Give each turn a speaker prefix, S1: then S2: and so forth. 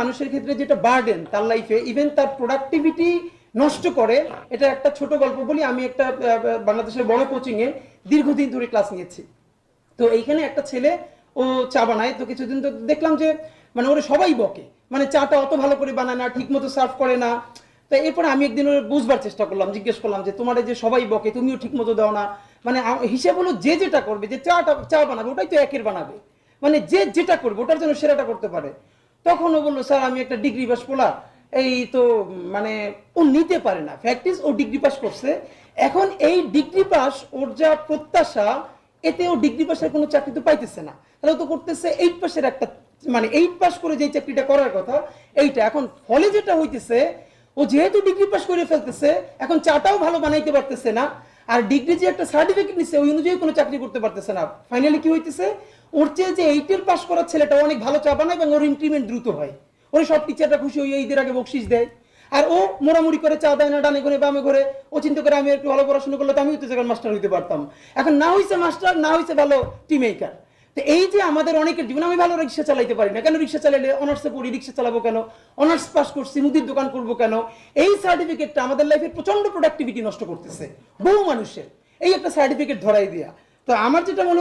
S1: মানুষের ক্ষেত্রে যেটা বার্ডেন তার লাইফে, ইভেন তার প্রোডাক্টিভিটি নষ্ট করে। এটা একটা ছোট গল্প বলি। আমি একটা বাংলাদেশের বড় কোচিং এ দীর্ঘদিন ধরে ক্লাস নিয়েছি। তো এইখানে একটা ছেলে ও চা বানায়। তো কিছুদিন তো দেখলাম যে মানে ওরা সবাই বকে, মানে চাটা অত ভালো করে বানায় না, ঠিক মতো সার্ভ করে না। তো এরপরে আমি একদিন ওর বুঝবার চেষ্টা করলাম, জিজ্ঞেস করলাম যে তোমার যে সবাই বকে তুমিও ঠিক মতো দাও না। মানে হিসাব হলো যে যেটা করবে, যে চা বানাবে ওটাই তো একের বানাবে, মানে যে যেটা করবে ওটার জন্য সেরাটা করতে পারে। তখন ও বললো স্যার আমি একটা ডিগ্রি পাস পোলা, এই তো মানে ও নিতে পারে না। ফ্যাক্ট ইজ ও ডিগ্রি পাস করছে। এখন এই ডিগ্রি পাস ওর যা প্রত্যাশা, এতে ও ডিগ্রি পাসের কোনো চাকরি তো পাইতেছে না। তাহলে তো করতেছে 8 পাসের একটা, মানে 8 পাস করে যে চাকরিটা করার কথা এইটা। এখন ফলে যেটা হইতেছে, ও যেহেতু ডিগ্রি পাস করে ফেলতেছে, এখন চাটাও ভালো বানাইতে পারতেছে না, আর ডিগ্রি যে একটা সার্টিফিকেট নিচ্ছে ওই অনুযায়ী কোনো চাকরি করতে পারতেছে না। ফাইনালি কি হইতেছে, ওর চেয়ে যে 8 পাস করার ছেলেটা অনেক ভালো চা বানায় এবং ওর ইনক্রিমেন্ট দ্রুত হয়। ওর সব টিচারটা খুশি হয়ে ঈদের আগে বকশিস দেয়। আর ও মোড়ামুড়ি করে চা দেয় না, ডানে ঘরে বামে ঘরে। ও চিন্তা করে আমি একটু ভালো পড়াশোনা করলে তো আমি হইতে মাস্টার হইতে পারতাম। এখন না হইছে মাস্টার, না হইছে ভালো টি মেকার। তো এই যে আমাদের অনেকের জীবন, আমি ভালো রিক্সা চালাইতে পারি না, কেন রিক্সা চালাইলে অনার্সে পড়ি রিক্সা চালাবো কেন, অনার্স পাস করছি মুদির দোকান করবো কেন। এই সার্টিফিকেটটা আমাদের লাইফে প্রচন্ড প্রোডাক্টিভিটি নষ্ট করতেছে বহু মানুষের, এই একটা সার্টিফিকেট ধরাই দিয়া। তো আমার যেটা মনে